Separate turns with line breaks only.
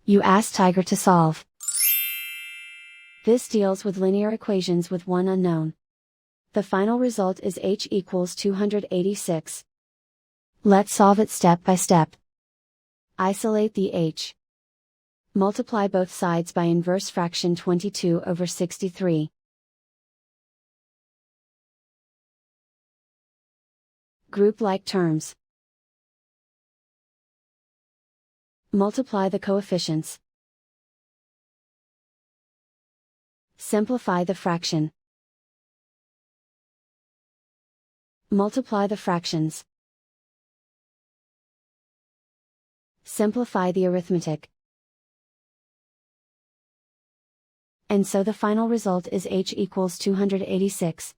You ask Tiger to solve. This deals with linear equations with one unknown. The final result is h equals 286. Let's solve it step by step. Isolate the h. Multiply both sides by inverse fraction 22 over 63. Group like terms. Multiply the coefficients. Simplify the fraction. Multiply the fractions. Simplify the arithmetic. And so the final result is h equals 286.